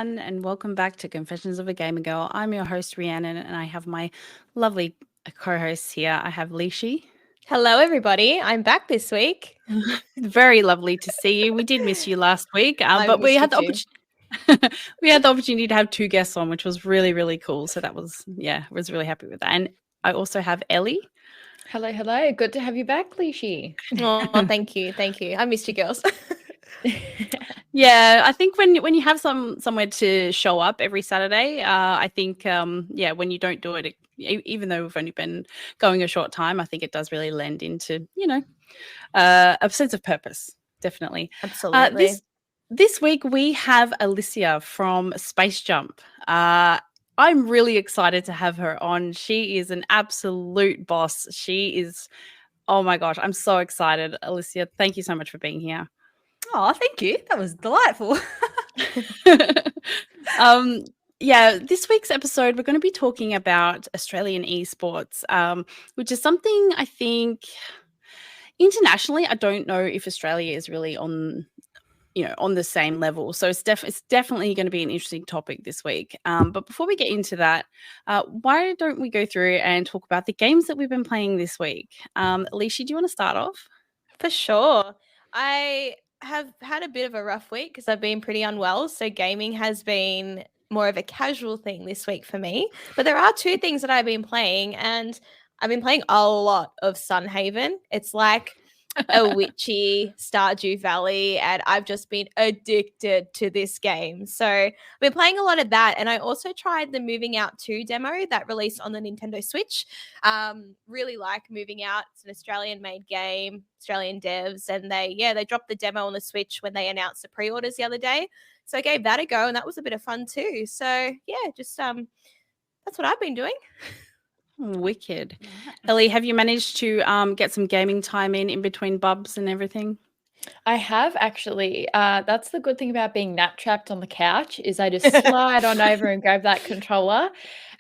everyone, and welcome back to Confessions of a Gamer Girl. I'm your host, Rhiannon, and I have my lovely co-hosts here. I have Liessshy. Hello, everybody. I'm back this week. Very lovely to see you. We did miss you last week, but we had the opportunity to have two guests on, which was really, really cool. So that was, was really happy with that. And I also have Ellie. Hello, hello. Good to have you back, Liessshy. Oh, thank you. Thank you. I missed you girls. Yeah, I think when you have somewhere to show up every Saturday, I think when you don't do it, even though we've only been going a short time, I think it does really lend into a sense of purpose. Definitely, Absolutely. This week we have Alyssia from SPACEJUMP. I'm really excited to have her on. She is an absolute boss. She is, oh my gosh, I'm so excited. Alyssia, thank you so much for being here. Oh, thank you. That was delightful. This week's episode, we're going to be talking about Australian esports, which is something I think internationally, I don't know if Australia is really on the same level. So it's definitely going to be an interesting topic this week. But before we get into that, why don't we go through and talk about the games that we've been playing this week? Liessshy, do you want to start off? For sure. I have had a bit of a rough week because I've been pretty unwell. So gaming has been more of a casual thing this week for me. But there are two things that I've been playing, and I've been playing a lot of Sunhaven. It's like a witchy Stardew Valley, and I've just been addicted to this game. So I've been playing a lot of that, and I also tried the Moving Out 2 demo that released on the Nintendo Switch. Really like Moving Out. It's an Australian-made game, Australian devs, and they dropped the demo on the Switch when they announced the pre-orders the other day. So I gave that a go, and that was a bit of fun too. So yeah, just that's what I've been doing. Wicked. Ellie, have you managed to get some gaming time in between bubs and everything? I have actually. That's the good thing about being nap trapped on the couch is I just slide on over and grab that controller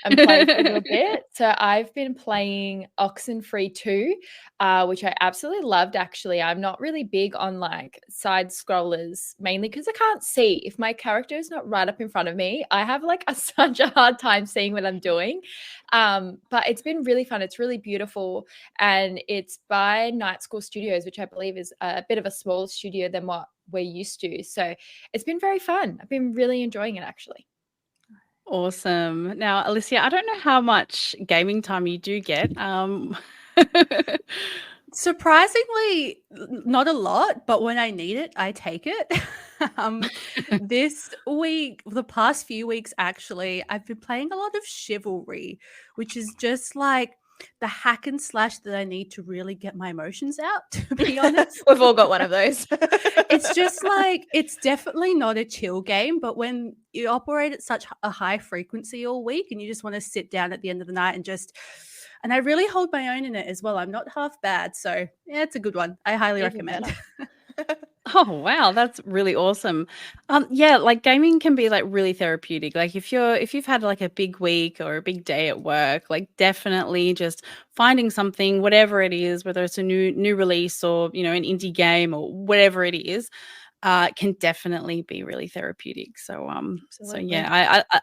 and play for a little bit. So I've been playing Oxenfree 2, which I absolutely loved, actually. I'm not really big on like side scrollers, mainly because I can't see. If my character is not right up in front of me, I have like such a hard time seeing what I'm doing. But it's been really fun. It's really beautiful. And it's by Night School Studios, which I believe is a bit of a smaller studio than what we're used to. So it's been very fun. I've been really enjoying it, actually. Awesome. Now, Alyssia, I don't know how much gaming time you do get. Surprisingly, not a lot, but when I need it, I take it. This week, the past few weeks, actually, I've been playing a lot of Chivalry, which is just like the hack and slash that I need to really get my emotions out, to be honest. We've all got one of those. It's just like, it's definitely not a chill game, but when you operate at such a high frequency all week and you just want to sit down at the end of the night and I really hold my own in it as well. I'm not half bad. So yeah, it's a good one. I highly recommend. Oh, wow. That's really awesome. Like gaming can be like really therapeutic. Like if you've had like a big week or a big day at work, like definitely just finding something, whatever it is, whether it's a new release or, an indie game or whatever it is, can definitely be really therapeutic. So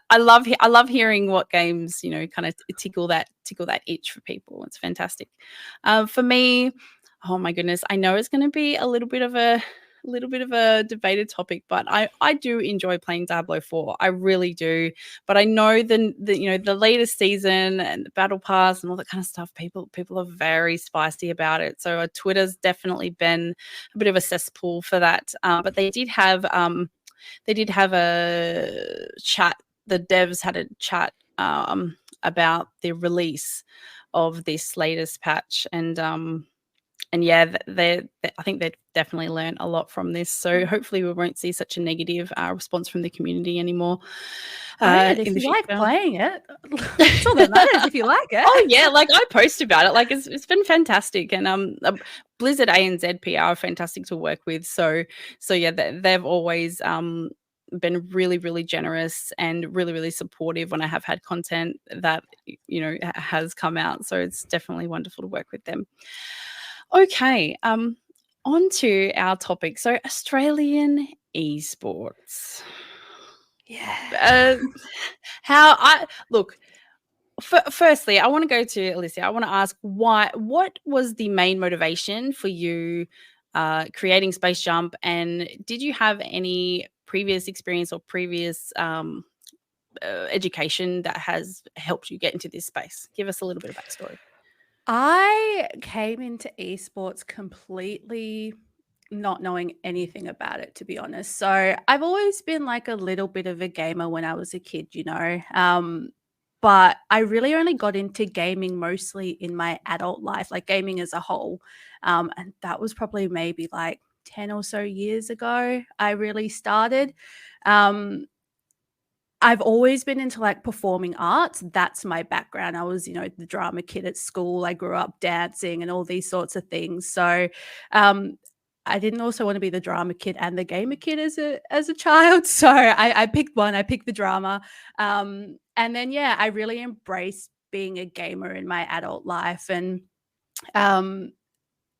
I love hearing what games kind of tickle that itch for people. It's fantastic. For me, oh my goodness, I know it's going to be a little bit of a debated topic, but I do enjoy playing Diablo 4. I really do. But I know the latest season and the battle pass and all that kind of stuff, people are very spicy about it. So Twitter's definitely been a bit of a cesspool for that. But they did have a chat. The devs had a chat about the release of this latest patch, and yeah, I think they've definitely learned a lot from this. So hopefully we won't see such a negative response from the community anymore. If you like playing it, that's all that matters. If you like it. Oh yeah, like I post about it. Like it's been fantastic, and Blizzard ANZ PR are fantastic to work with. So yeah, they've always been really, really generous and really, really supportive when I have had content that has come out. So it's definitely wonderful to work with them. Okay, on to our topic. So Australian esports. Yeah. How I look. Firstly, I want to go to Alyssia. I want to ask what was the main motivation for you creating Space Jump, and did you have any previous experience or previous education that has helped you get into this space? Give us a little bit of backstory. I came into esports completely not knowing anything about it, to be honest. So I've always been like a little bit of a gamer when I was a kid, you know. But I really only got into gaming mostly in my adult life, like gaming as a whole. And that was probably maybe like 10 or so years ago, I really started. Um, I've always been into like performing arts. That's my background. I was, you know, the drama kid at school. I grew up dancing and all these sorts of things. So, I didn't also want to be the drama kid and the gamer kid as a child. So I picked one. I picked the drama, and then yeah, I really embraced being a gamer in my adult life. And um,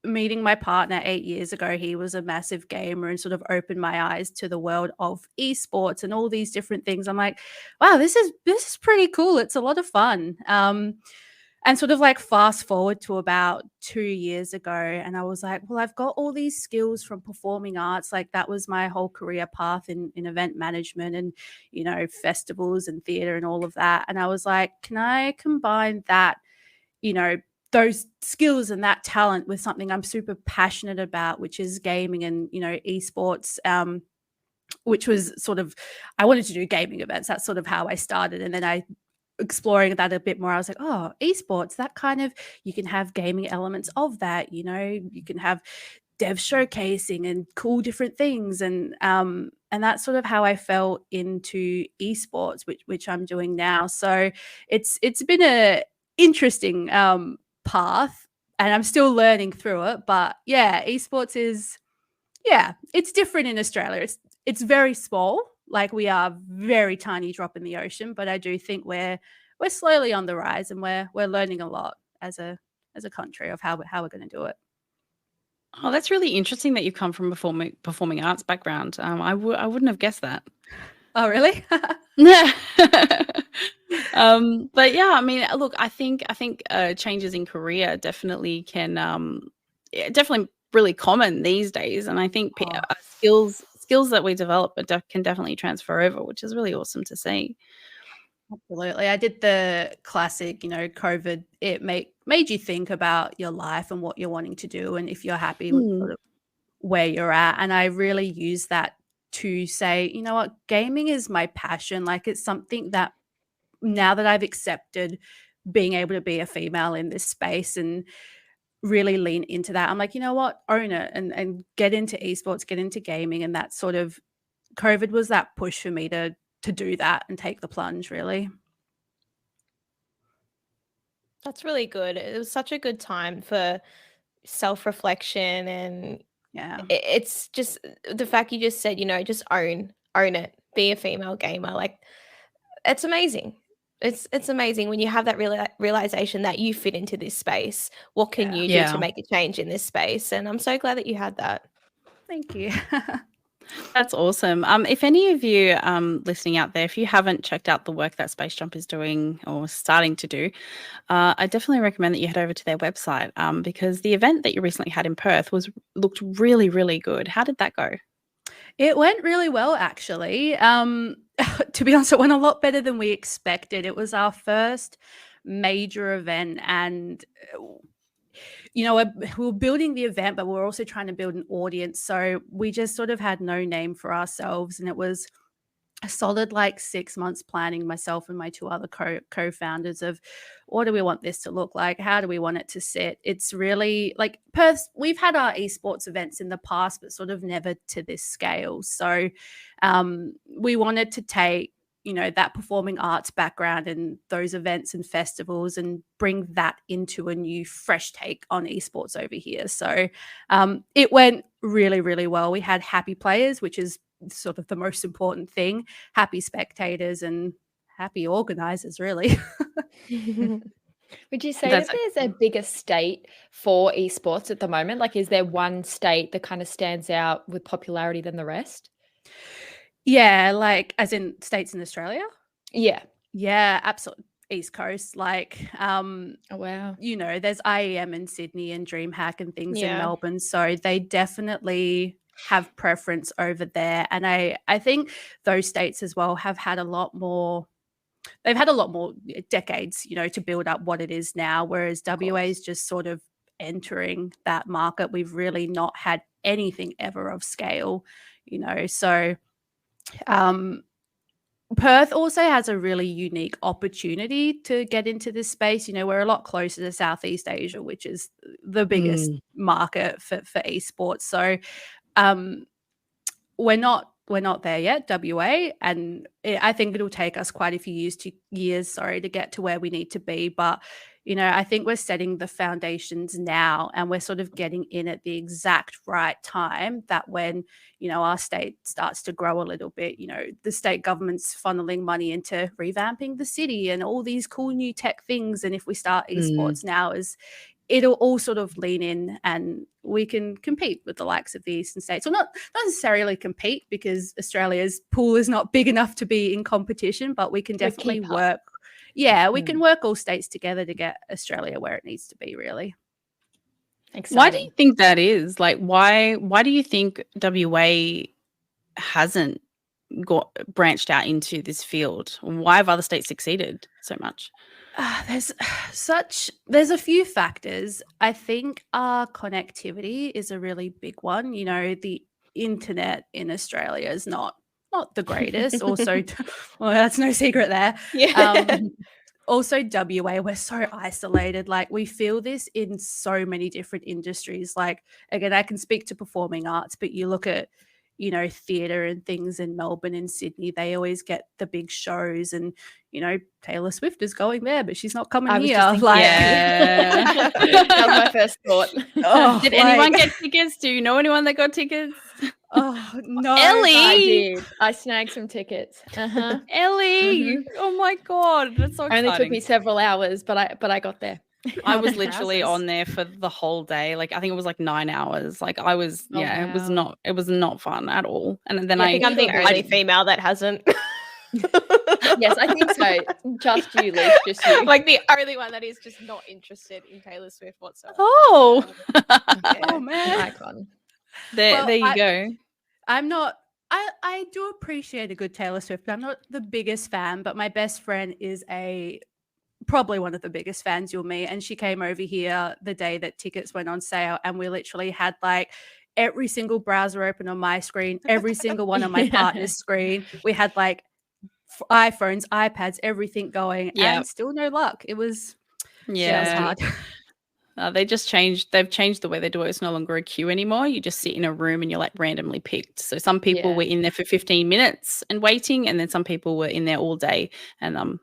meeting my partner 8 years ago, he was a massive gamer and sort of opened my eyes to the world of esports and all these different things. I'm like, wow, this is pretty cool. It's a lot of fun. And sort of like fast forward to about 2 years ago, and I was like, well, I've got all these skills from performing arts. Like that was my whole career path in event management and, you know, festivals and theater and all of that. And I was like, can I combine that, you know, those skills and that talent with something I'm super passionate about, which is gaming and, you know, esports, which was sort of, I wanted to do gaming events. That's sort of how I started. And then I exploring that a bit more, I was like, oh, esports, that kind of, you can have gaming elements of that, you know, you can have dev showcasing and cool different things. And that's sort of how I fell into esports, which I'm doing now. So it's been a interesting path, and I'm still learning through it. But yeah, esports is, yeah, it's different in Australia. It's very small. Like we are very tiny drop in the ocean, but I do think we're slowly on the rise, and we're learning a lot as a country of how we're going to do it. Oh, that's really interesting that you come from performing arts background. I wouldn't have guessed that. Oh, really? Yeah. But yeah, I mean, look, I think changes in career definitely can definitely really common these days, and I think skills that we develop can definitely transfer over, which is really awesome to see. Absolutely. I did the classic, you know, COVID. It made you think about your life and what you're wanting to do, and if you're happy with sort of where you're at. And I really use that to say, you know what, gaming is my passion. Like it's something that now that I've accepted being able to be a female in this space and really lean into that, I'm like, you know what, own it and get into esports, get into gaming. And that sort of, COVID was that push for me to do that and take the plunge, really. That's really good. It was such a good time for self-reflection, and Yeah. it's just the fact you just said, you know, just own it, be a female gamer. Like it's amazing. It's amazing when you have that realization that you fit into this space. What can you do Yeah. to make a change in this space? And I'm so glad that you had that. Thank you. That's awesome. If any of you listening out there, if you haven't checked out the work that SPACEJUMP is doing or starting to do, I definitely recommend that you head over to their website because the event that you recently had in Perth looked really, really good. How did that go? It went really well, actually. To be honest, it went a lot better than we expected. It was our first major event, and you know, we were building the event, but we were also trying to build an audience. So we just sort of had no name for ourselves, and it was a solid like 6 months planning, myself and my two other co-founders, of what do we want this to look like, how do we want it to sit. It's really like Perth, we've had our esports events in the past, but sort of never to this scale. So we wanted to take, you know, that performing arts background and those events and festivals and bring that into a new fresh take on esports over here. So it went really, really well. We had happy players, which is sort of the most important thing, happy spectators and happy organizers, really. Would you say that there's a bigger state for esports at the moment? Like, is there one state that kind of stands out with popularity than the rest? Yeah, like as in states in Australia? Yeah. Yeah, absolutely. East Coast. Like, Oh, wow. you know, there's IEM in Sydney and DreamHack and things in Yeah. Melbourne. So they definitely have preference over there. And I think those states as well have had a lot more. They've had a lot more decades, you know, to build up what it is now, whereas WA is just sort of entering that market. We've really not had anything ever of scale, you know. So Perth also has a really unique opportunity to get into this space. You know, we're a lot closer to Southeast Asia, which is the biggest market for esports. So um, we're not there yet, WA, and I think it'll take us quite a few years to get to where we need to be. But you know, I think we're setting the foundations now, and we're sort of getting in at the exact right time that when, you know, our state starts to grow a little bit, you know, the state government's funneling money into revamping the city and all these cool new tech things. And if we start esports now, it'll all sort of lean in and we can compete with the likes of the eastern states. Well, not necessarily compete, because Australia's pool is not big enough to be in competition, but we can definitely keep up. work. Yeah, we can work all states together to get Australia where it needs to be, really. Exciting. Why do you think that is? Like, why do you think WA hasn't branched out into this field? Why have other states succeeded so much? There's a few factors. I think our connectivity is a really big one. You know, the internet in Australia is not the greatest. Also, well, that's no secret there. Yeah. Also, WA, we're so isolated. Like, we feel this in so many different industries. Like, again, I can speak to performing arts, but you look at, you know, theatre and things in Melbourne and Sydney, they always get the big shows. And, you know, Taylor Swift is going there, but she's not coming here. Yeah. That was my first thought. Oh, Did anyone get tickets? Do you know anyone that got tickets? Oh, no. Ellie! I did. I snagged some tickets. Ellie! Oh my god, that's so exciting. Only took me several hours, but I got there. I was literally on there for the whole day. Like, I think it was like 9 hours. Like, I was, it was not fun at all. And then I think I'm the only female that hasn't. Yes, I think so. Just you, Liz, just you. Like the only one that is just not interested in Taylor Swift whatsoever. Oh, Oh, man. Icon. there you go. I'm not. I do appreciate a good Taylor Swift. I'm not the biggest fan, but my best friend is probably one of the biggest fans you'll meet. And she came over here the day that tickets went on sale, and we literally had like every single browser open on my screen, every single one on my partner's screen. We had like iPhones, iPads, everything going, and still no luck. It was hard. They've changed the way they do it. It's no longer a queue anymore. You just sit in a room and you're like randomly picked. So some people were in there for 15 minutes and waiting, and then some people were in there all day. And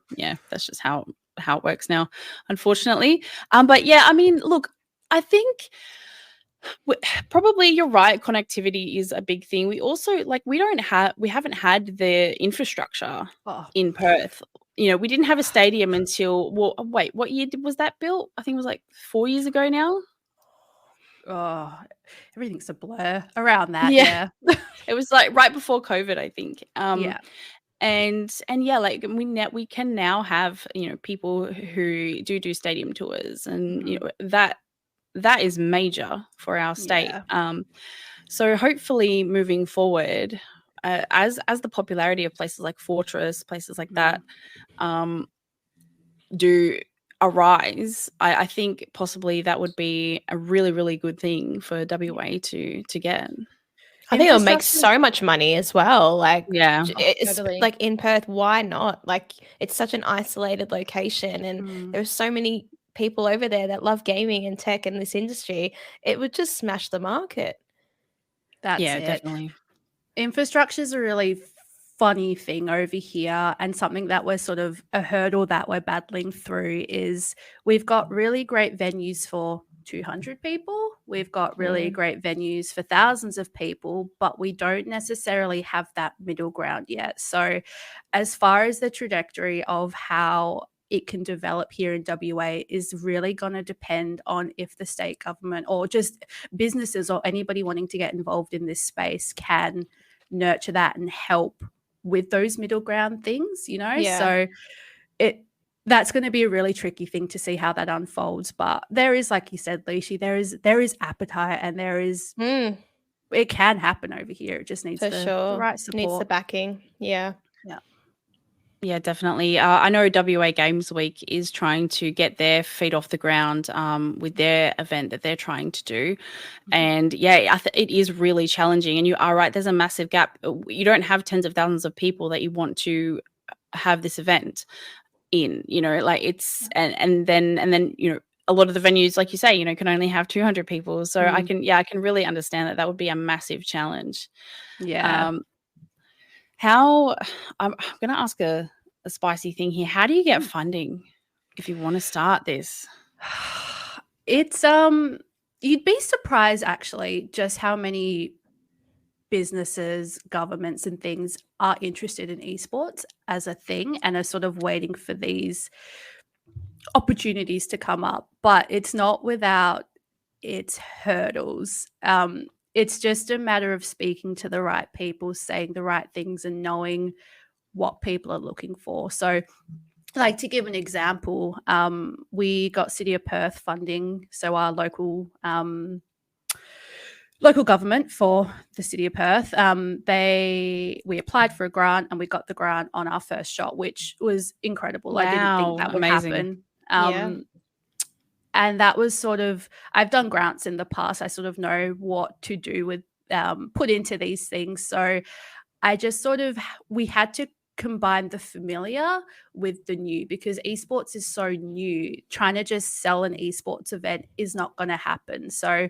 that's just how it works now, unfortunately. But yeah, I mean, look, I think probably you're right. Connectivity is a big thing. We also we haven't had the infrastructure in Perth. You know, we didn't have a stadium until, what year was that built? I think it was like 4 years ago now. Oh, everything's a blur around that. Yeah. It was like right before COVID, I think. Yeah. And like we can now have, you know, people who do stadium tours, and you know, that is major for our state. So hopefully moving forward, as the popularity of places like Fortress, places like that do arise, I think possibly that would be a really, really good thing for WA to get. I think it'll make so much money as well. Like, it's totally. like in Perth, why not? Like, it's such an isolated location, and there's so many people over there that love gaming and tech and this industry. It would just smash the market. That's it. Definitely. Infrastructure is a really funny thing over here, and something that we're sort of a hurdle that we're battling through is we've got really great venues for 200 people. We've got really great venues for thousands of people, but we don't necessarily have that middle ground yet. So as far as the trajectory of how it can develop here in WA is really going to depend on if the state government or just businesses or anybody wanting to get involved in this space can nurture that and help with those middle ground things, you know? Yeah. So that's going to be a really tricky thing to see how that unfolds. But there is, like you said, Liessshy, there is appetite, and it can happen over here. It just needs For the sure. right Needs the support. backing. Yeah. Yeah, definitely. I know WA Games Week is trying to get their feet off the ground with their event that they're trying to do. And yeah, it is really challenging. And you are right, there's a massive gap. You don't have tens of thousands of people that you want to have this event in, you know, like it's, and then, you know, a lot of the venues, like you say, you know, can only have 200 people. So I can really understand that would be a massive challenge. Yeah. I'm going to ask a spicy thing here. How do you get funding if you want to start this? It's you'd be surprised actually just how many businesses, governments and things are interested in esports as a thing and are sort of waiting for these opportunities to come up, but it's not without its hurdles. It's just a matter of speaking to the right people, saying the right things and knowing what people are looking for. So like, to give an example, we got City of Perth funding, so our local government for the City of Perth. We applied for a grant and we got the grant on our first shot, which was incredible. Wow, I didn't think that would amazing. happen. And that was sort of, I've done grants in the past. I sort of know what to do with put into these things. So I just we had to combine the familiar with the new, because esports is so new. Trying to just sell an esports event is not going to happen. So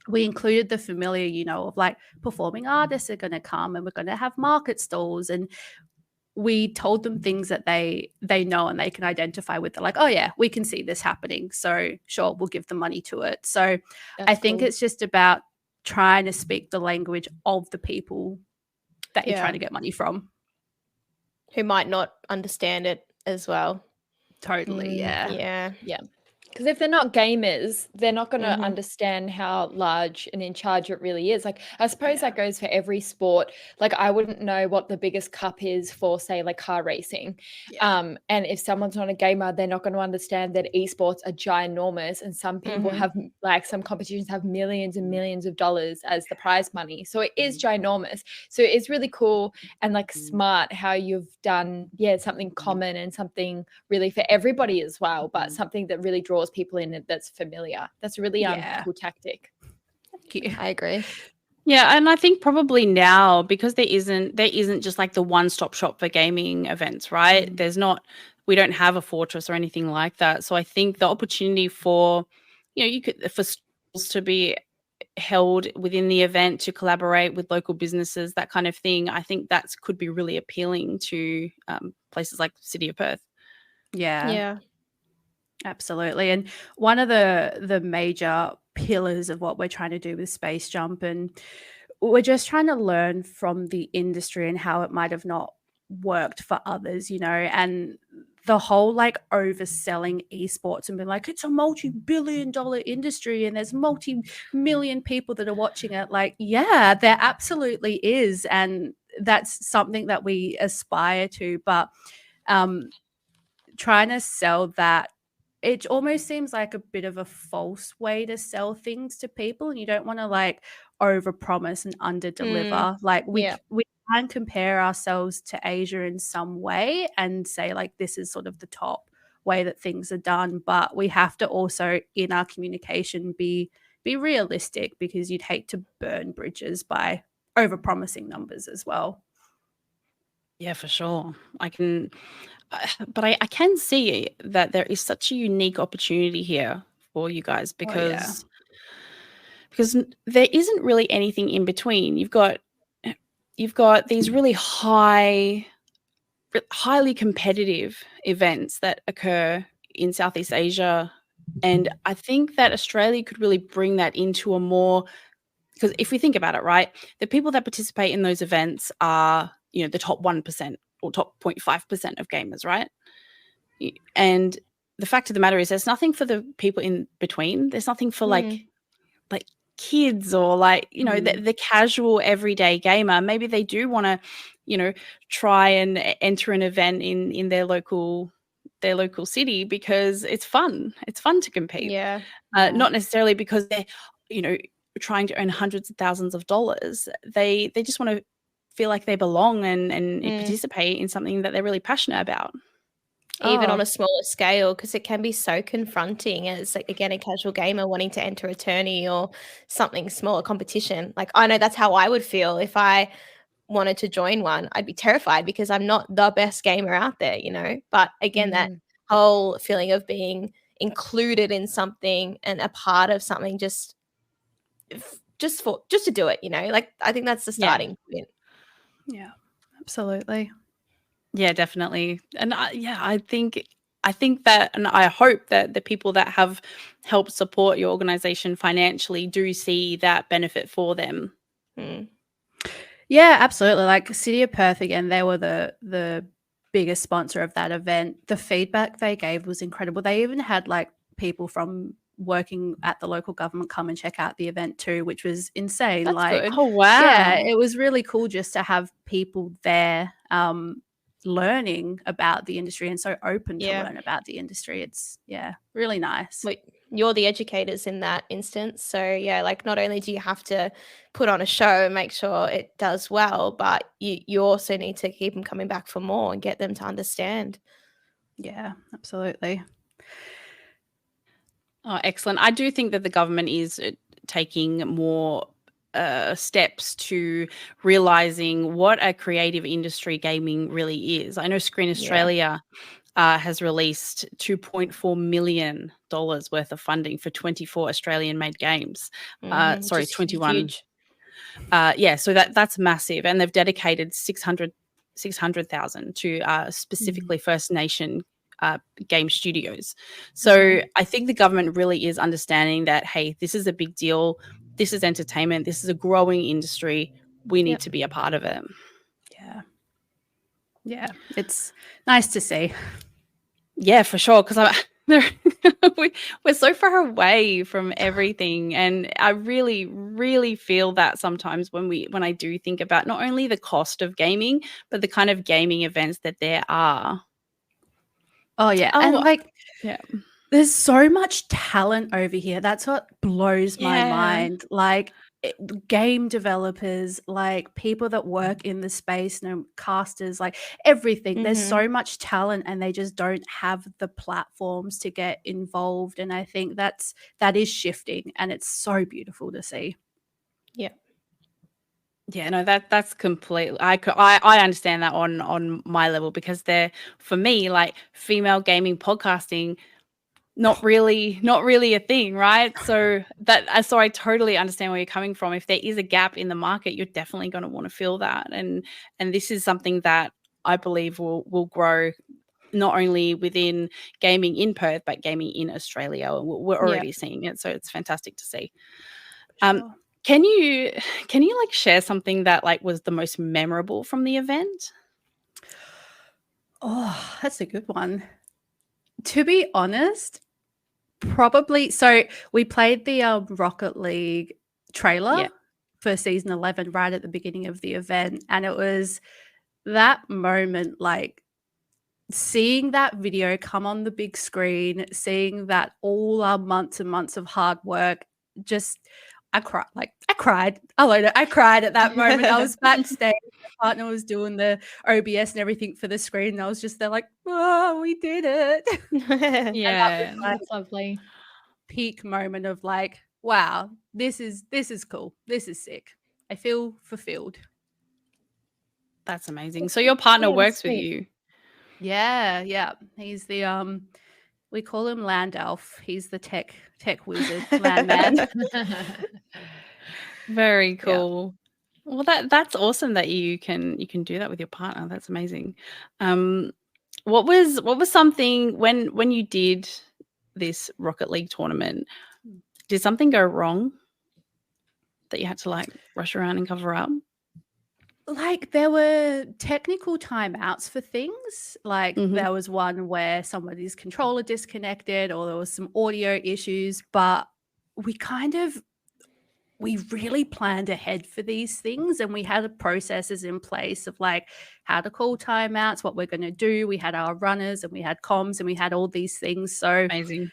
we included the familiar, you know, of like performing artists are going to come and we're going to have market stalls, and we told them things that they know and they can identify with. They're like, oh yeah, we can see this happening, so sure, we'll give the money to it. So I think it's just about trying to speak the language of the people that you're trying to get money from, who might not understand it as well. Totally. Yeah. Because if they're not gamers, they're not going to understand how large and in charge it really is. Like, I suppose that goes for every sport. Like, I wouldn't know what the biggest cup is for, say, like car racing. And if someone's not a gamer, they're not going to understand that esports are ginormous. And some people have, like, some competitions have millions and millions of dollars as the prize money. So it is ginormous. So it's really cool and, like, smart how you've done, something common and something really for everybody as well, but something that really draws people in that's familiar. That's a really cool tactic. Thank you. I agree. Yeah, and I think probably now, because there isn't just like the one-stop shop for gaming events, right? We don't have a Fortress or anything like that. So I think the opportunity for, you know, for stalls to be held within the event, to collaborate with local businesses, that kind of thing, I think that could be really appealing to places like City of Perth. Yeah. Absolutely. And one of the major pillars of what we're trying to do with SPACEJUMP, and we're just trying to learn from the industry and how it might have not worked for others, you know, and the whole like overselling esports and being like, it's a multi-billion-dollar industry and there's multi-million people that are watching it. Like, yeah, there absolutely is. And that's something that we aspire to. But trying to sell that, it almost seems like a bit of a false way to sell things to people, and you don't want to like overpromise and underdeliver. Like we can compare ourselves to Asia in some way and say like this is sort of the top way that things are done, but we have to also in our communication be realistic, because you'd hate to burn bridges by overpromising numbers as well. Yeah, for sure. I can see that there is such a unique opportunity here for you guys, because there isn't really anything in between. You've got these really highly competitive events that occur in Southeast Asia, and I think that Australia could really bring that into a more, because if we think about it, right, the people that participate in those events are, you know, the top 1% or top 0.5% of gamers, right? And the fact of the matter is there's nothing for the people in between. There's nothing for like kids or like, you know, Mm. the casual everyday gamer, maybe they do want to, you know, try and enter an event in their local city because it's fun. It's fun to compete. Yeah. Yeah. Not necessarily because they're, you know, trying to earn hundreds of thousands of dollars. They just want to feel like they belong and participate in something that they're really passionate about. Even on Oh. a smaller scale, because it can be so confronting as, like, again, a casual gamer wanting to enter a tourney or something small, a competition. Like, I know that's how I would feel if I wanted to join one. I'd be terrified because I'm not the best gamer out there, you know? But again, that whole feeling of being included in something and a part of something just to do it, you know? Like, I think that's the Yeah. starting point. Yeah, absolutely. Yeah, definitely. And I think that, and I hope that the people that have helped support your organization financially do see that benefit for them. Mm. Yeah, absolutely. Like City of Perth again, they were the biggest sponsor of that event. The feedback they gave was incredible. They even had like people from working at the local government come and check out the event too, which was insane. That's like good. Oh, wow. yeah, it was really cool just to have people there learning about the industry and so open to Yeah. learn about the industry. It's really nice. Like, you're the educators in that instance. So yeah, like, not only do you have to put on a show and make sure it does well, but you also need to keep them coming back for more and get them to understand. Yeah, absolutely. Oh, excellent. I do think that the government is taking more steps to realizing what a creative industry gaming really is. I know Screen Australia has released $2.4 million worth of funding for 24 Australian-made games. Sorry, Just 21. huge. So that's massive, and they've dedicated 600,000 to specifically First Nation game studios. So I think the government really is understanding that, hey, this is a big deal. This is entertainment. This is a growing industry. We need to be a part of it. Yeah, it's nice to see. Yeah, for sure. Because we're so far away from everything, and I really, really feel that sometimes when I do think about not only the cost of gaming, but the kind of gaming events that there are. Oh yeah, Oh, and like yeah. there's so much talent over here. That's what blows my mind. Like game developers, like people that work in the space, casters, like everything. There's so much talent, and they just don't have the platforms to get involved. And I think that is shifting, and it's so beautiful to see. Yeah. Yeah, no, that's completely. I understand that on my level, because they're, for me, like, female gaming podcasting, not really a thing, right? So I totally understand where you're coming from. If there is a gap in the market, you're definitely going to want to fill that, and this is something that I believe will grow, not only within gaming in Perth, but gaming in Australia. We're already seeing it, so it's fantastic to see. Sure. Can you like share something that like was the most memorable from the event? Oh, that's a good one. To be honest, probably. So we played the Rocket League trailer for season 11 right at the beginning of the event, and it was that moment, like seeing that video come on the big screen, seeing that all our months and months of hard work, just I cried. I cried at that moment. I was backstage. My partner was doing the OBS and everything for the screen, and I was just there like, oh, we did it. Yeah, That's lovely. Peak moment of like, wow, this is cool. This is sick. I feel fulfilled. that's amazing. So your partner works with you? Yeah. He's the we call him Land Elf. He's the tech wizard, landman. Very cool. Well, that's awesome that you can do that with your partner. That's amazing. What was something when you did this Rocket League tournament? Did something go wrong that you had to like rush around and cover up? Like there were technical timeouts for things. Like there was one where somebody's controller disconnected, or there was some audio issues, but we kind of we really planned ahead for these things, and we had processes in place of like how to call timeouts, what we're going to do. We had our runners and we had comms and we had all these things. So Amazing.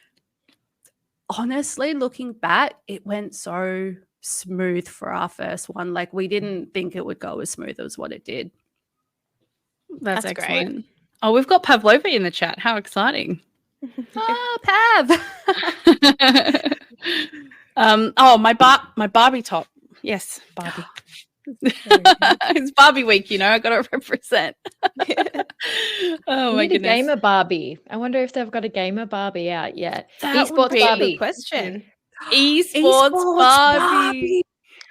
honestly, looking back, it went so smooth for our first one. Like we didn't think it would go as smooth as what it did. That's That's great. excellent. Oh, we've got Pavlova in the chat. How exciting. Oh, Pav. Oh, my Barbie top. Yes, Barbie. It's Barbie week, you know. I got to represent. Oh We my need a goodness. gamer Barbie. I wonder if they've got a gamer Barbie out yet. That would Esports be- Good Barbie. question. Esports Barbie.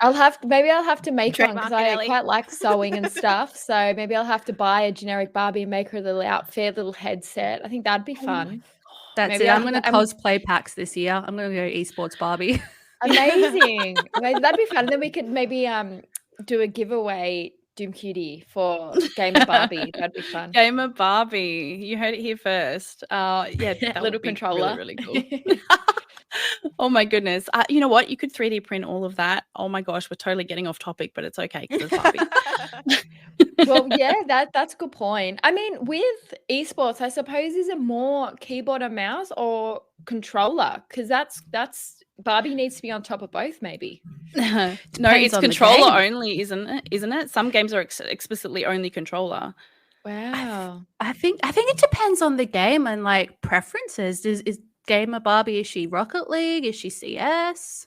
I'll have to make one Trademark because it, I Ellie. quite like sewing and stuff. So maybe I'll have to buy a generic Barbie and make her a little outfit, little headset. I think that'd be fun. That's Maybe it. I'm I'll- going to cosplay PAX this year. I'm going to go esports Barbie. Amazing. That'd be fun. And then we could maybe do a giveaway Doomcutie for Gamer Barbie. That'd be fun. Gamer Barbie. You heard it here first. Yeah, that Little would be controller. really, really cool. Oh my goodness. You know what? You could 3D print all of that. Oh my gosh, we're totally getting off topic, but it's okay because it's Barbie. Well, yeah, that's a good point. I mean, with esports, I suppose is it more keyboard and mouse or controller? Because that's Barbie needs to be on top of both, maybe. No, Depends it's on the controller game. only, isn't it? Some games are explicitly only controller. Wow. I think it depends on the game and like preferences. Is Gamer Barbie, is she Rocket League? Is she CS?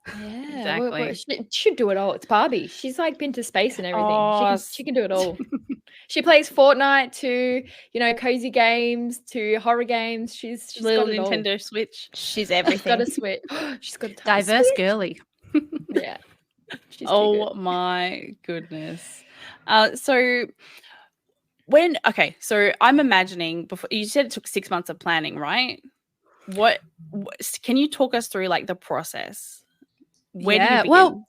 Yeah, Exactly. she should do it all. It's Barbie. She's like been to space and everything. Oh, She can do it all. She plays Fortnite to cozy games to horror games. She's little got it all. Nintendo Switch. She's She's everything. got a Switch. She's got a Diverse Switch. girly. Yeah. She's too Oh good. my goodness. So I'm imagining before you said it took 6 months of planning, right? What can you talk us through like the process? Where do you begin? Well,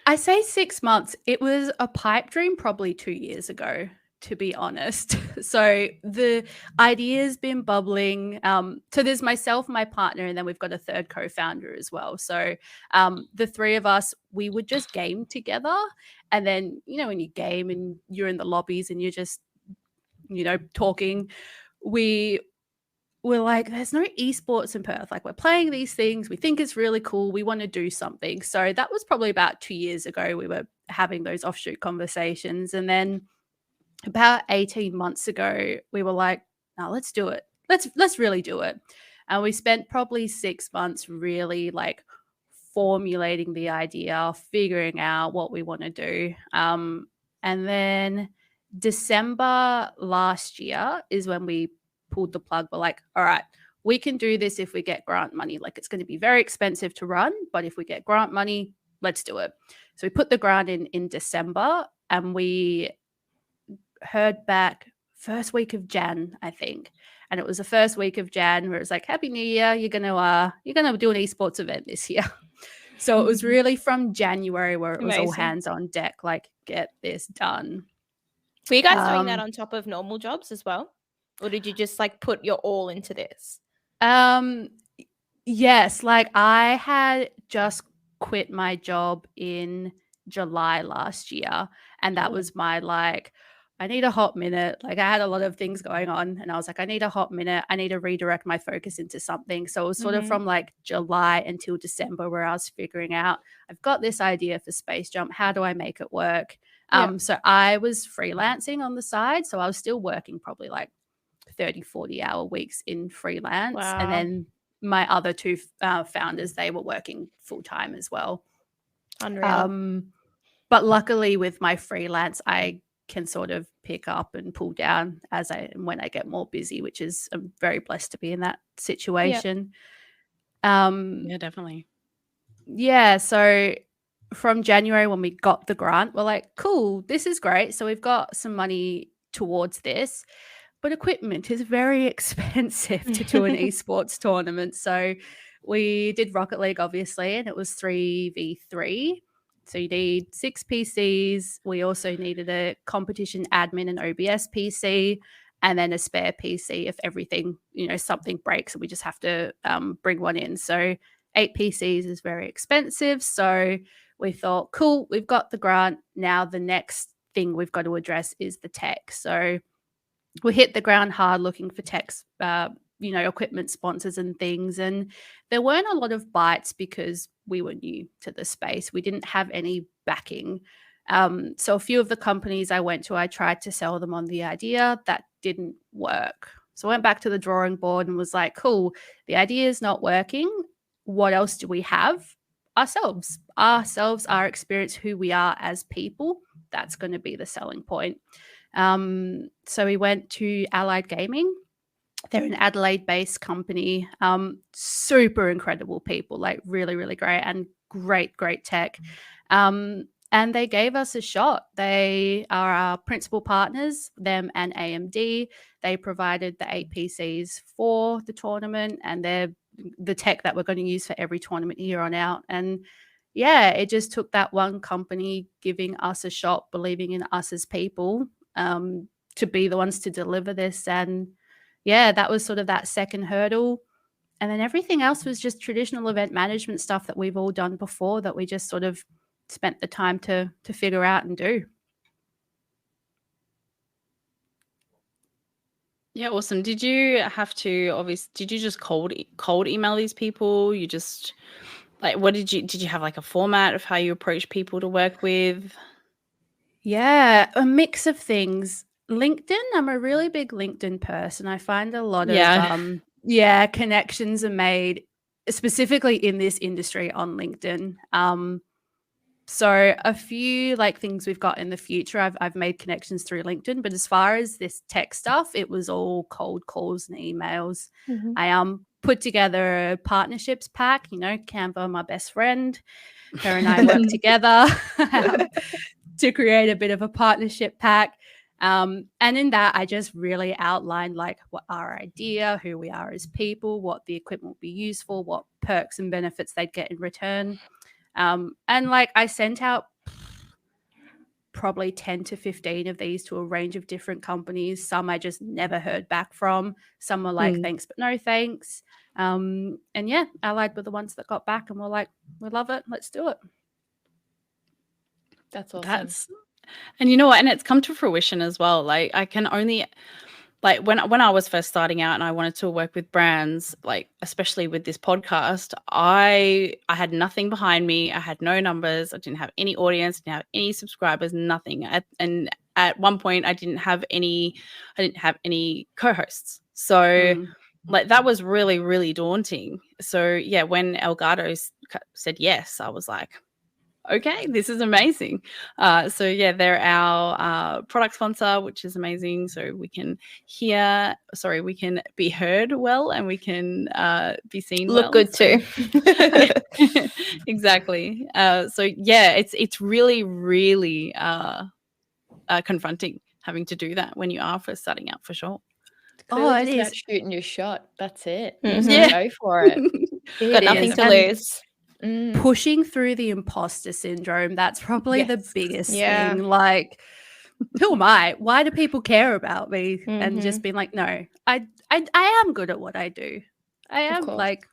I say 6 months. It was a pipe dream probably 2 years ago, to be honest. So the idea's been bubbling. So there's myself, my partner, and then we've got a third co-founder as well. So the three of us, we would just game together. And then, when you game and you're in the lobbies and you're just, talking, we're like, there's no esports in Perth. Like, we're playing these things. We think it's really cool. We want to do something. So that was probably about 2 years ago. We were having those offshoot conversations. And then about 18 months ago, we were like, no, let's do it. Let's really do it. And we spent probably 6 months really like formulating the idea, figuring out what we want to do. And then December last year is when we pulled the plug. We're like, all right, we can do this if we get grant money. Like, it's going to be very expensive to run, but if we get grant money, let's do it. So we put the grant in December, and we heard back first week of Jan, I think. And it was the first week of Jan where it was like, Happy New Year, you're gonna do an esports event this year. So it was really from January where it was all Amazing. hands on deck, like, get this done. Were you guys doing that on top of normal jobs as well? Or did you just like put your all into this? Yes, like I had just quit my job in July last year, and that was my like, I need a hot minute. Like, I had a lot of things going on, and I was like, I need a hot minute. I need to redirect my focus into something. So it was sort of from like July until December where I was figuring out, I've got this idea for SPACEJUMP. How do I make it work? So I was freelancing on the side. So I was still working probably like 30, 40-hour weeks in freelance. Wow. And then my other two founders, they were working full-time as well. Unreal. But luckily with my freelance, I can sort of pick up and pull down when I get more busy, which is, I'm very blessed to be in that situation. Yeah, definitely. Yeah, so from January when we got the grant, we're like, cool, this is great. So we've got some money towards this, but equipment is very expensive to do an esports tournament. So we did Rocket League, obviously, and it was 3v3. So you need 6 PCs. We also needed a competition admin and OBS PC, and then a spare PC if everything, something breaks and we just have to bring one in. So 8 PCs is very expensive. So we thought, cool, we've got the grant. Now the next thing we've got to address is the tech. So we hit the ground hard looking for techs, equipment sponsors and things. And there weren't a lot of bites because we were new to the space. We didn't have any backing. So a few of the companies I went to, I tried to sell them on the idea. That didn't work. So I went back to the drawing board and was like, cool, the idea is not working. What else do we have? Ourselves, our experience, who we are as people. That's going to be the selling point. So we went to Allied Gaming. They're an Adelaide-based company. Super incredible people, like really, really great and great tech. And they gave us a shot. They are our principal partners, them and AMD. They provided the 8 PCs for the tournament, and they're the tech that we're going to use for every tournament here on out. And yeah, it just took that one company giving us a shot, believing in us as people, to be the ones to deliver this. And yeah, that was sort of that second hurdle. And then everything else was just traditional event management stuff that we've all done before that we just sort of spent the time to figure out and do. Yeah, awesome. Did you have to did you just cold email these people? You just like, did you have like a format of how you approach people to work with? Yeah, a mix of things. LinkedIn, I'm a really big LinkedIn person. I find a lot of connections are made specifically in this industry on LinkedIn. So a few like things we've got in the future, I've made connections through LinkedIn, but as far as this tech stuff, it was all cold calls and emails. Mhm. I put together a partnerships pack, Canva, my best friend, her and I work together to create a bit of a partnership pack. And in that, I just really outlined like what our idea, who we are as people, what the equipment will be used for, what perks and benefits they'd get in return. And like I sent out probably 10 to 15 of these to a range of different companies. Some I just never heard back from. Some were like, thanks, but no thanks. And yeah, Allied were the ones that got back and were like, we love it. Let's do it. That's awesome. And you know what? And it's come to fruition as well. Like I can only, like when I was first starting out and I wanted to work with brands, like especially with this podcast, I had nothing behind me. I had no numbers. I didn't have any audience. Didn't have any subscribers. Nothing. And at one point, I didn't have any co-hosts. So like that was really, really daunting. So yeah, when Elgato said yes, I was like, okay, this is amazing. So yeah, they're our product sponsor, which is amazing. So we can be heard well, and we can be seen Look well. good too. Exactly. So yeah, it's really, really confronting having to do that when you are first starting out, for sure. Clearly it just is. about shooting your shot. That's it. Mhm. Just go for it. Got nothing to lose. Pushing through the imposter syndrome, that's probably the biggest thing. Like, who am I? Why do people care about me? And just being like, no, I am good at what I do. I am like,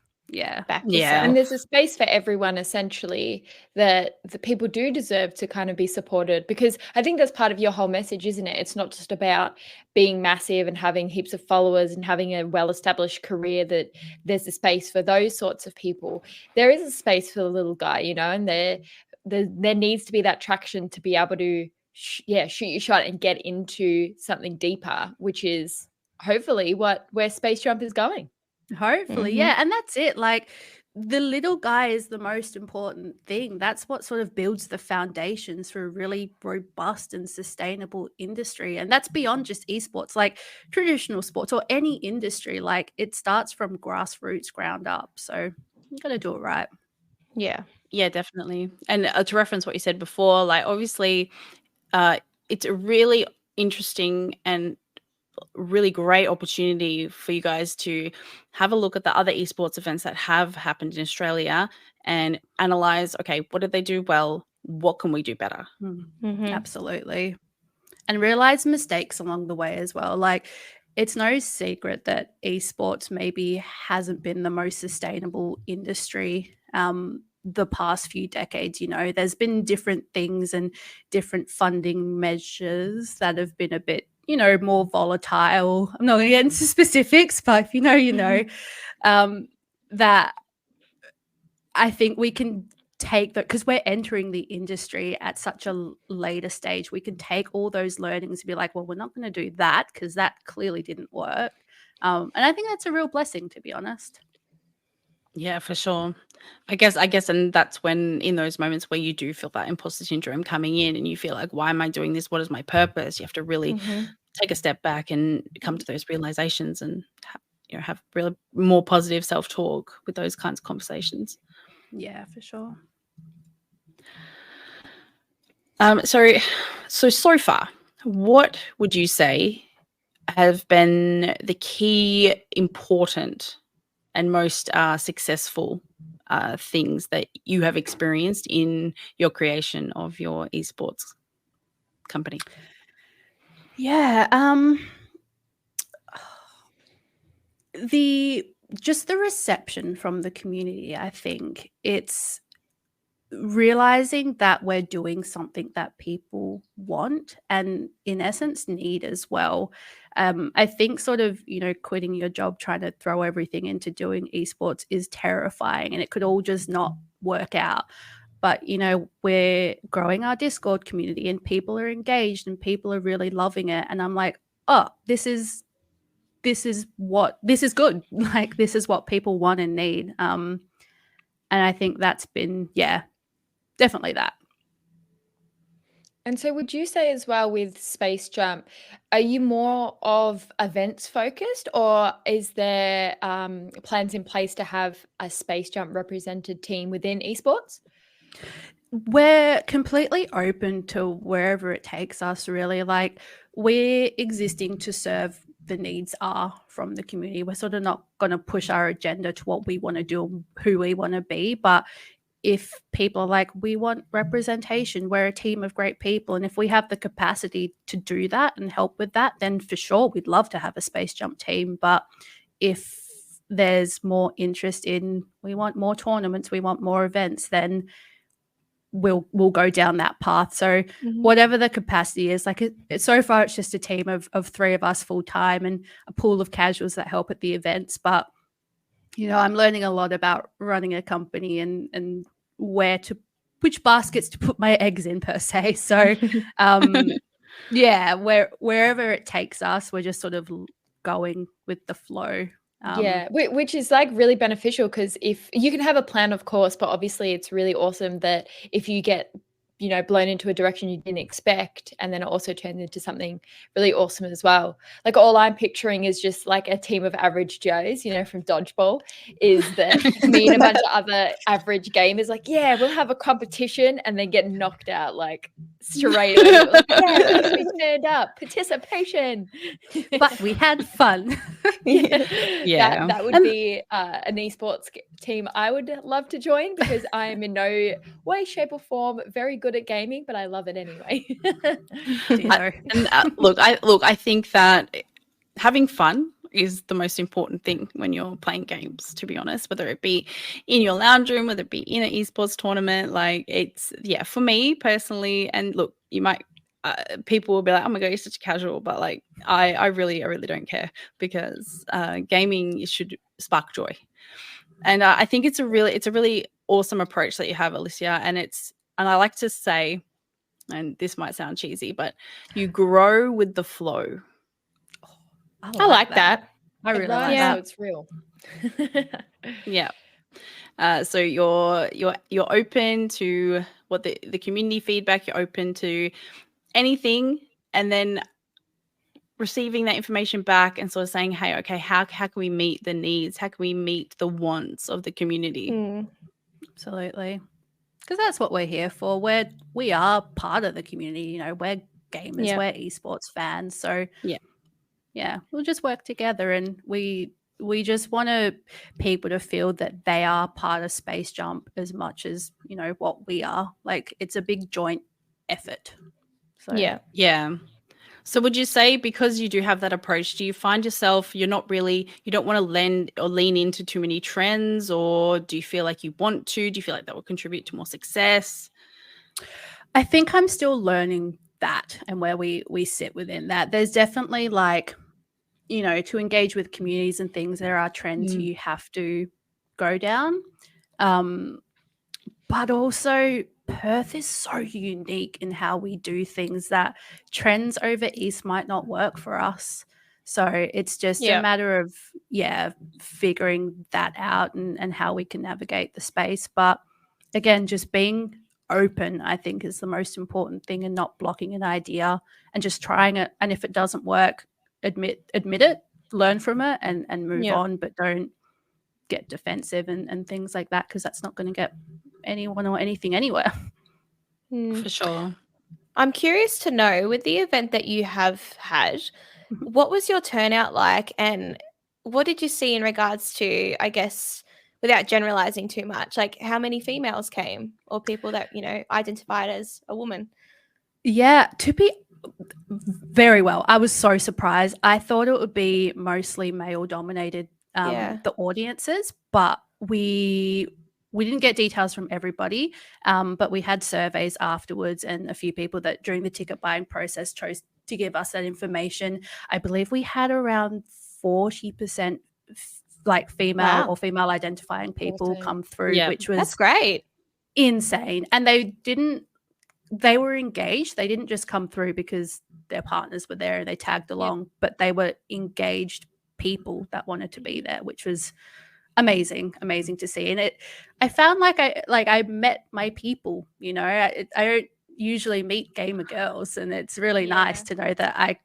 back yourself. And there's a space for everyone, essentially, that the people do deserve to kind of be supported, because I think that's part of your whole message, isn't it? It's not just about being massive and having heaps of followers and having a well-established career, that there's a space for those sorts of people. There is a space for the little guy, and there needs to be that traction to be able to shoot your shot and get into something deeper, which is hopefully where SPACEJUMP is going. Hopefully, yeah. And that's it. Like, the little guy is the most important thing. That's what sort of builds the foundations for a really robust and sustainable industry. And that's beyond just esports, like traditional sports or any industry. Like, it starts from grassroots, ground up. So you got to do it right. Yeah. Yeah, definitely. And to reference what you said before, like obviously it's a really interesting and really great opportunity for you guys to have a look at the other esports events that have happened in Australia and analyze, okay, what did they do well? What can we do better? Absolutely. And realize mistakes along the way as well. Like, it's no secret that esports maybe hasn't been the most sustainable industry. the past few decades. There's been different things and different funding measures that have been a bit, more volatile. I'm not going to get into specifics, but if you know, that I think we can take that, because we're entering the industry at such a later stage. We can take all those learnings and be like, well, we're not going to do that because that clearly didn't work. And I think that's a real blessing, to be honest. Yeah, for sure. I guess, and that's when, in those moments where you do feel that imposter syndrome coming in and you feel like, why am I doing this? What is my purpose? You have to really take a step back and come to those realizations and have really more positive self-talk with those kinds of conversations. Yeah, for sure. So far, what would you say have been the key important and most successful things that you have experienced in your creation of your esports company? Yeah, the reception from the community. I think it's realizing that we're doing something that people want and in essence need as well. I think sort of, quitting your job, trying to throw everything into doing esports is terrifying, and it could all just not work out. But, we're growing our Discord community and people are engaged and people are really loving it. And I'm like, oh, this is good. Like, this is what people want and need. And I think that's been, definitely that. And so would you say as well with SPACEJUMP, are you more of events focused, or is there plans in place to have a SPACEJUMP represented team within esports? We're completely open to wherever it takes us, really. Like, we're existing to serve the needs are from the community. We're sort of not going to push our agenda to what we want to do, who we want to be. But if people are like, we want representation, we're a team of great people, and if we have the capacity to do that and help with that, then for sure we'd love to have a SPACEJUMP team. But if there's more interest in, we want more tournaments, we want more events, then we'll go down that path. So whatever the capacity is, like so far it's just a team of 3 of us full time and a pool of casuals that help at the events. But I'm learning a lot about running a company and which baskets to put my eggs in, per se. So wherever it takes us, we're just sort of going with the flow. Which is like really beneficial, because if you can have a plan, of course, but obviously it's really awesome that if you get blown into a direction you didn't expect, and then it also turns into something really awesome as well. Like, all I'm picturing is just like a team of average Joes, from dodgeball, is that me and a bunch of other average gamers, like, yeah, we'll have a competition, and then get knocked out like straight away. Like, yeah, we turned up, participation. But we had fun. Yeah. That would be an esports team I would love to join, because I am in no way, shape or form very good at gaming, but I love it anyway. I think that having fun is the most important thing when you're playing games, to be honest, whether it be in your lounge room, whether it be in an esports tournament. Like, it's, for me personally, and look, you might people will be like, oh my god, you're such a casual, but like I really don't care, because gaming should spark joy. And I think it's a really awesome approach that you have, Alyssia, and I like to say, and this might sound cheesy, but you grow with the flow. I like that. I really like that. that. It's real. Yeah. So you're open to what the community feedback. You're open to anything, and then receiving that information back and sort of saying, hey, okay, how can we meet the needs? How can we meet the wants of the community? Absolutely. Because that's what we're here for. We are part of the community. We're gamers, we're esports fans. So we'll just work together, and we just want people to feel that they are part of SPACEJUMP as much as what we are. Like, it's a big joint effort. So So would you say, because you do have that approach, do you find yourself you don't want to lend or lean into too many trends, or do you feel like you want to? Do you feel like that will contribute to more success? I think I'm still learning that and where we sit within that. There's definitely like, to engage with communities and things, there are trends you have to go down. But also Perth is so unique in how we do things that trends over East might not work for us. So it's just a matter of, figuring that out and how we can navigate the space. But again, just being open, I think, is the most important thing, and not blocking an idea and just trying it. And if it doesn't work, admit it, learn from it and move on, but don't get defensive and things like that, because that's not going to get anyone or anything anywhere. For sure. I'm curious to know, with the event that you have had, what was your turnout like, and what did you see in regards to, I guess, without generalizing too much, like how many females came, or people that, identified as a woman? Yeah, to be very well. I was so surprised. I thought it would be mostly male dominated, the audiences, but we didn't get details from everybody, but we had surveys afterwards, and a few people that during the ticket buying process chose to give us that information. I believe we had around 40% like female or female identifying people come through, which was that's great, insane. And they were engaged. They didn't just come through because their partners were there and they tagged along, but they were engaged people that wanted to be there, which was amazing to see. And I found like I met my people. I don't usually meet gamer girls, and it's really nice to know that I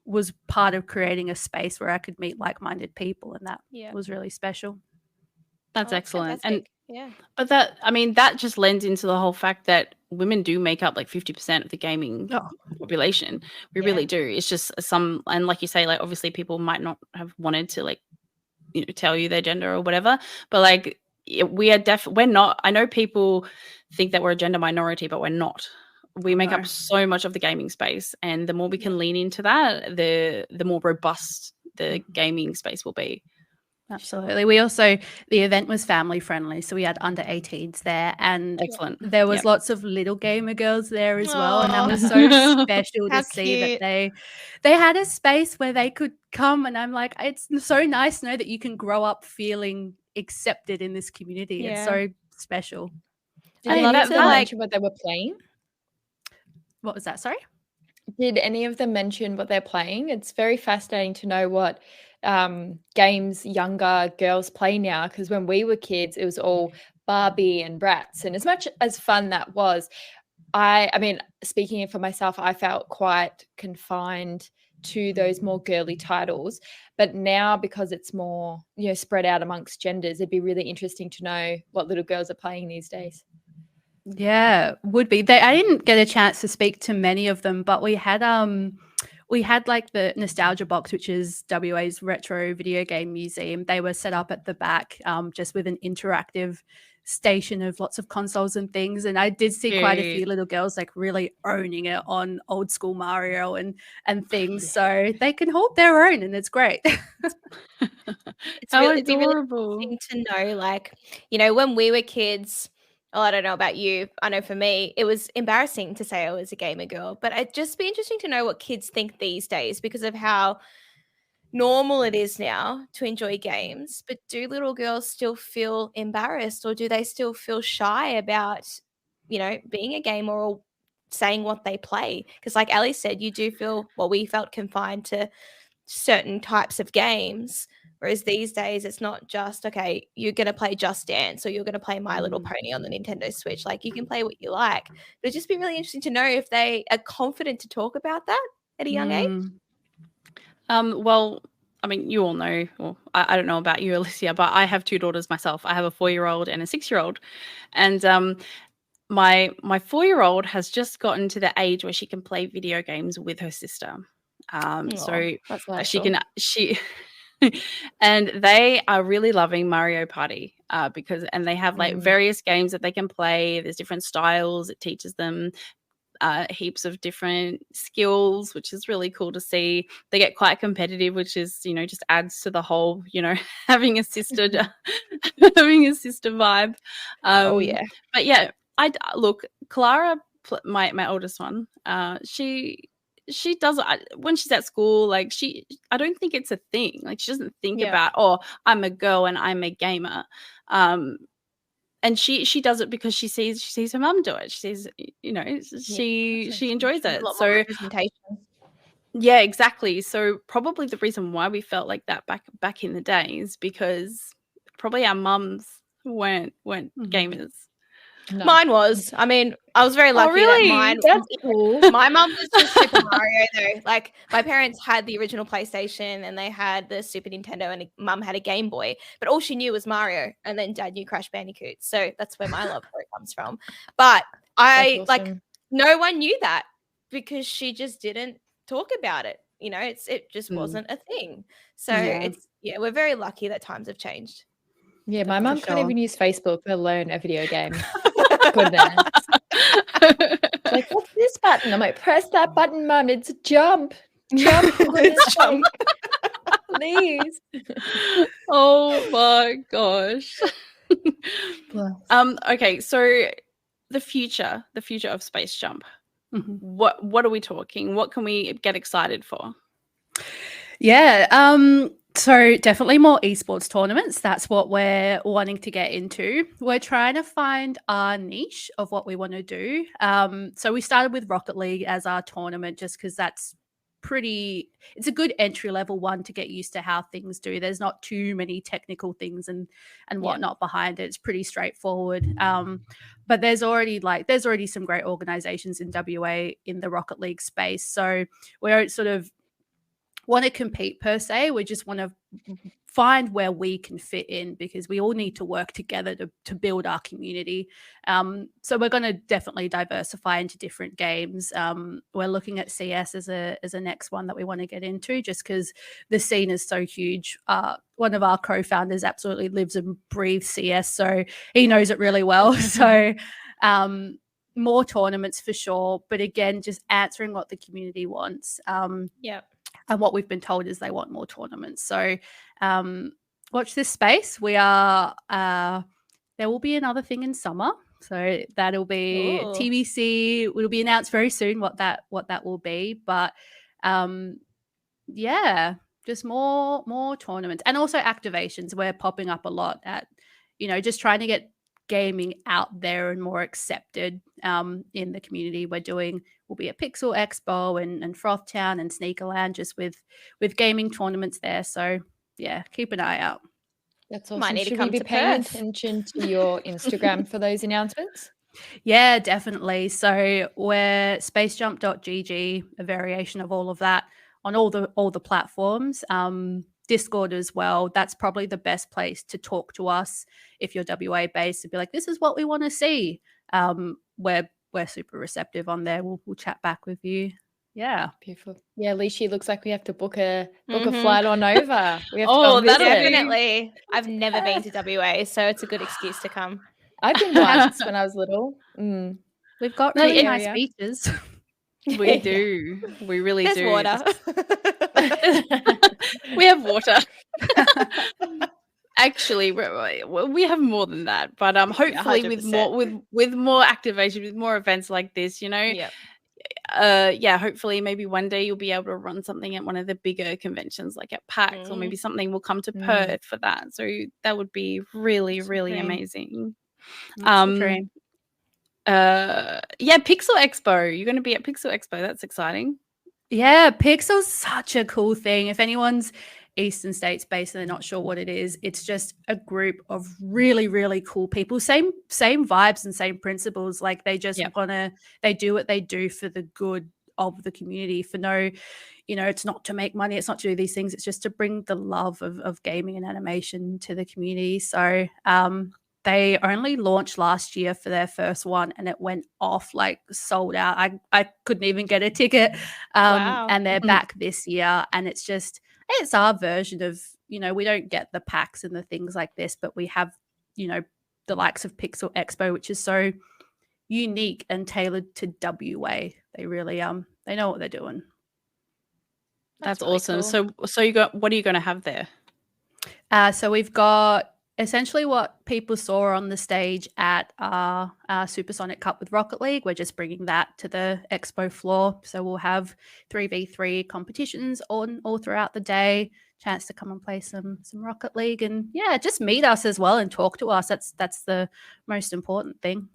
was part of creating a space where I could meet like-minded people, and that was really special. That's excellent. Fantastic. But that just lends into the whole fact that women do make up like 50% of the gaming population. We really do. It's just and like you say, like obviously people might not have wanted to like, tell you their gender or whatever, but like we're not. I know people think that we're a gender minority, but we're not. We make up so much of the gaming space, and the more we can lean into that, the more robust the gaming space will be. Absolutely. We also, the event was family friendly, so we had under 18s there, and excellent. There was lots of little gamer girls there as well, and that was so special to see that they had a space where they could come, and I'm like, it's so nice to know that you can grow up feeling accepted in this community. It's so special. Did any of them mention what they were playing? What was that? Sorry? Did any of them mention what they're playing? It's very fascinating to know what games younger girls play now, because when we were kids it was all Barbie and Bratz, and as much as fun that was, I mean, speaking for myself, I felt quite confined to those more girly titles. But now, because it's more spread out amongst genders, it'd be really interesting to know what little girls are playing these days. Yeah, would be. I didn't get a chance to speak to many of them, but we had like the Nostalgia Box, which is WA's retro video game museum. They were set up at the back, just with an interactive station of lots of consoles and things. And I did see quite a few little girls like really owning it on old school Mario and things. So they can hold their own, and it's great. It's really interesting to know, like, when we were kids. Oh, I don't know about you. I know for me, it was embarrassing to say I was a gamer girl, but it'd just be interesting to know what kids think these days because of how normal it is now to enjoy games. But do little girls still feel embarrassed, or do they still feel shy about, being a gamer or saying what they play? Because like Ellie said, you do feel, we felt confined to certain types of games. Whereas these days, it's not just, okay, you're going to play Just Dance or you're going to play My Little Pony on the Nintendo Switch. Like, you can play what you like. But it'd just be really interesting to know if they are confident to talk about that at a young age. Well, I mean, you all know, well, I don't know about you, Alyssia, but I have two daughters myself. I have a 4-year-old and a 6-year-old. And my 4-year-old has just gotten to the age where she can play video games with her sister. So she and they are really loving Mario Party because they have like various games that they can play. There's different styles. It teaches them heaps of different skills, which is really cool to see. They get quite competitive, which is, just adds to the whole, having a sister, having a sister vibe. Oh yeah. But yeah, look, Clara, my oldest one, she does when she's at school, like I don't think it's a thing. Like she doesn't think about, oh, I'm a girl and I'm a gamer. And she does it because she sees her mum do it. She sees, she enjoys it. A lot more representation. Yeah, exactly. So probably the reason why we felt like that back in the days, because probably our mums weren't gamers. No. Mine was. I mean, I was very lucky that mine. That's cool. My mum was just Super Mario though. Like my parents had the original PlayStation and they had the Super Nintendo, and mum had a Game Boy. But all she knew was Mario, and then dad knew Crash Bandicoot. So that's where my love for it comes from. But Awesome. no one knew that because she just didn't talk about it. It just wasn't a thing. So we're very lucky that times have changed. Yeah, my mum can't even use Facebook, let alone a video game. Goodness. Like, what's this button? I'm like, press that button, Mum. It's a jump. Jump. Jump. Please. Oh my gosh. Okay, so the future of Space Jump. Mm-hmm. What are we talking? What can we get excited for? Yeah, so definitely more esports tournaments. That's what we're wanting to get into. We're trying to find our niche of what we want to do. So we started with Rocket League as our tournament just because it's a good entry level one to get used to how things do. There's not too many technical things and whatnot behind it. It's pretty straightforward. But there's already some great organizations in WA in the Rocket League space. So we don't sort of want to compete per se. We just want to find where we can fit in, because we all need to work together to build our community. So we're going to definitely diversify into different games. We're looking at CS as a next one that we want to get into, just because the scene is so huge. One of our co-founders absolutely lives and breathes CS, so he knows it really well. So more tournaments for sure, but again, just answering what the community wants. And what we've been told is they want more tournaments. So watch this space. We are there will be another thing in summer. So that'll be TBC. It'll be announced very soon what that will be. But just more tournaments, and also activations. We're popping up a lot at, just trying to get gaming out there and more accepted in the community. We'll be at Pixel Expo and Froth Town and Sneakerland, just with gaming tournaments there. So yeah, keep an eye out. That's awesome. Might need to Should come we be to paying Perth? attention to your Instagram for those announcements? Yeah, definitely. So we're spacejump.gg, a variation of all of that on all the platforms. Discord as well. That's probably the best place to talk to us if you're WA based, and be like, this is what we want to see. We're super receptive on there. We'll chat back with you. Yeah, beautiful. Yeah, Liessshy, looks like we have to book a flight on over. We have to Oh, come visit. Definitely. I've never been to WA, so it's a good excuse to come. I've been once when I was little. We've got really nice beaches. We do. We really There's do. water. We have water. Actually, we have more than that, but hopefully with more activation, with more events like this, hopefully maybe one day you'll be able to run something at one of the bigger conventions, like at PAX, or maybe something will come to Perth for that. So that would be really, really amazing. Dream. Pixel Expo. You're going to be at Pixel Expo. That's exciting. Yeah, Pixel's such a cool thing. If anyone's Eastern States based and they're not sure what it is, it's just a group of really, really cool people. Same vibes and same principles. Like they just they do what they do for the good of the community. For no, it's not to make money. It's not to do these things. It's just to bring the love of gaming and animation to the community. So they only launched last year for their first one, and it went off, like sold out. I couldn't even get a ticket. Wow. And they're back this year, and it's our version of, we don't get the packs and the things like this, but we have, the likes of Pixel Expo, which is so, unique and tailored to WA. They really they know what they're doing. That's really awesome. cool. So what are you going to have there? So we've got essentially what people saw on the stage at our Supersonic Cup with Rocket League. We're just bringing that to the expo floor. So we'll have 3v3 competitions all throughout the day. Chance to come and play some Rocket League, and yeah, just meet us as well and talk to us. That's the most important thing.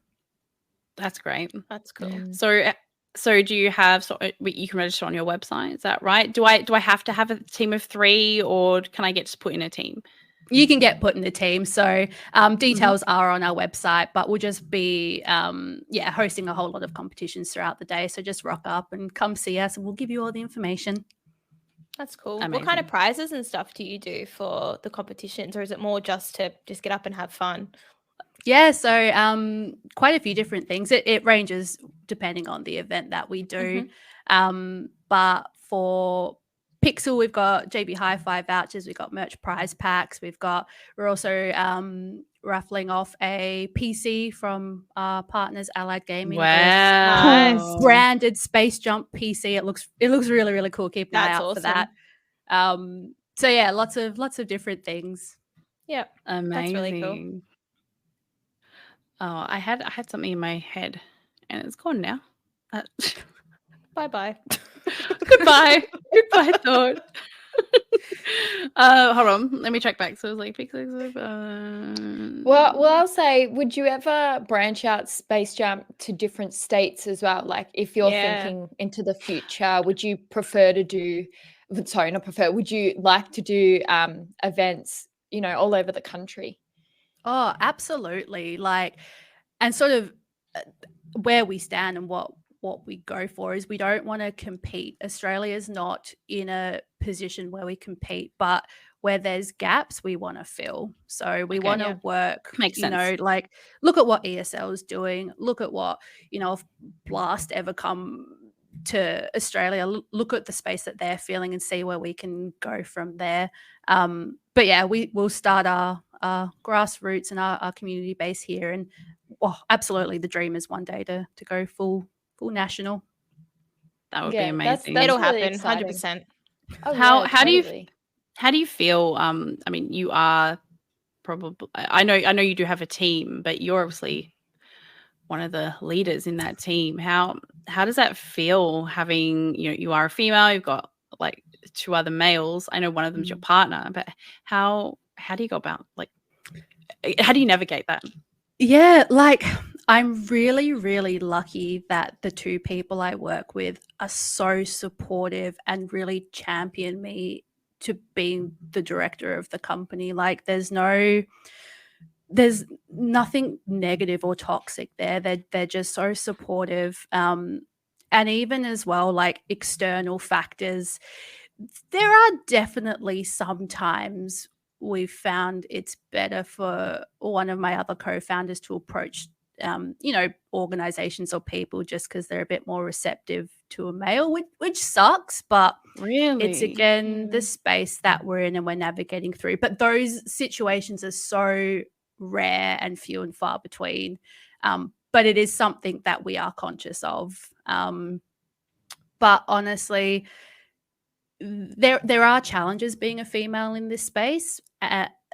That's great. That's cool. So do you have you can register on your website? Is that right? Do I have to have a team of 3, or can I get just put in a team? You can get put in a team. So details are on our website, but we'll just be hosting a whole lot of competitions throughout the day. So just rock up and come see us, and we'll give you all the information. That's cool. Amazing. What kind of prizes and stuff do you do for the competitions, or is it more just to just get up and have fun? Yeah, so quite a few different things. It ranges depending on the event that we do. But for Pixel, we've got JB Hi-Fi vouchers, we've got merch prize packs, we're also raffling off a PC from our partners Allied Gaming. Wow. Branded SPACEJUMP PC. It looks really, really cool. Keep an eye out for that. So yeah, lots of different things. Yeah. Amazing. That's really cool. Oh, I had something in my head and it's gone now. Bye-bye. Goodbye. Goodbye, thought. Hold on. Let me track back. So it was like Well, I'll say, would you ever branch out SPACEJUMP to different states as well? Like if you're thinking into the future, would you would you like to do events, all over the country? Oh, absolutely. And sort of where we stand and what we go for is we don't want to compete. Australia's not in a position where we compete, but where there's gaps, we want to fill. So we want to work, makes sense. Look at what ESL is doing. Look at what, if Blast ever come to Australia, look at the space that they're filling and see where we can go from there. But yeah, we'll start our grassroots and our community base here, and absolutely the dream is one day to go full national. That would be amazing. It'll really happen. exciting. 100%. Oh, how do you feel? I mean, you are probably, I know you do have a team, but you're obviously one of the leaders in that team. How does that feel having, you are a female, you've got like 2 other males. I know one of them's your partner, but how do you go about, how do you navigate that? Yeah, I'm really, really lucky that the 2 people I work with are so supportive and really champion me to being the director of the company. There's nothing negative or toxic there. They're just so supportive. And even as well, external factors, there are definitely sometimes we've found it's better for one of my other co-founders to approach organizations or people just because they're a bit more receptive to a male, which sucks, but really, it's again the space that we're in and we're navigating through. But those situations are so rare and few and far between, but it is something that we are conscious of. But honestly, there are challenges being a female in this space.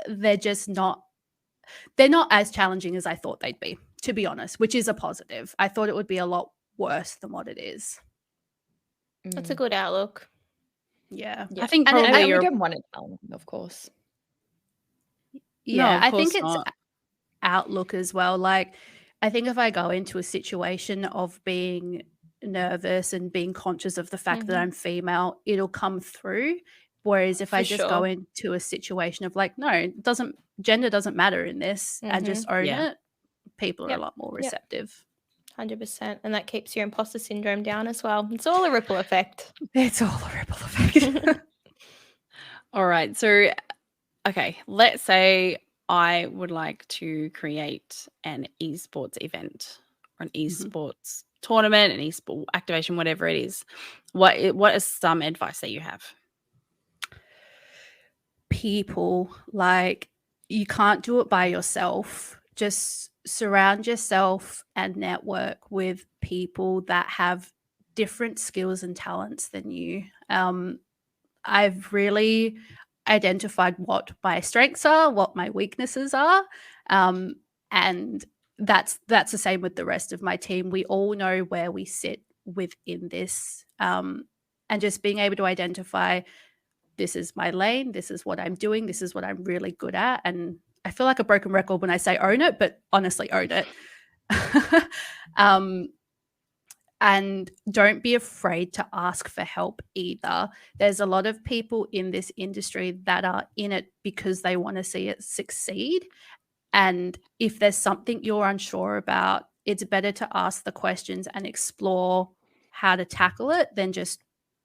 They're not as challenging as I thought they'd be, to be honest, which is a positive. I thought it would be a lot worse than what it is. That's a good outlook. Yeah. I think probably and we don't want it challenging, of course. Yeah, no, of course I think not. It's outlook as well. I think if I go into a situation of being nervous and being conscious of the fact that I'm female, it'll come through. Whereas if I just go into a situation of no, gender doesn't matter in this, and just own it, people are a lot more receptive. 100%. And that keeps your imposter syndrome down as well. It's all a ripple effect. It's all a ripple effect. All right. So, okay, let's say I would like to create an esports event or an esports tournament, an esports activation, whatever it is. What is some advice that you have? People, you can't do it by yourself. just surround yourself and network with people that have different skills and talents than you. I've really identified what my strengths are, what my weaknesses are, and that's the same with the rest of my team. We all know where we sit within this, and just being able to identify, this is my lane, this is what I'm doing, this is what I'm really good at. And I feel like a broken record when I say own it, but honestly, own it. And don't be afraid to ask for help either. There's a lot of people in this industry that are in it because they want to see it succeed. And if there's something you're unsure about, it's better to ask the questions and explore how to tackle it than just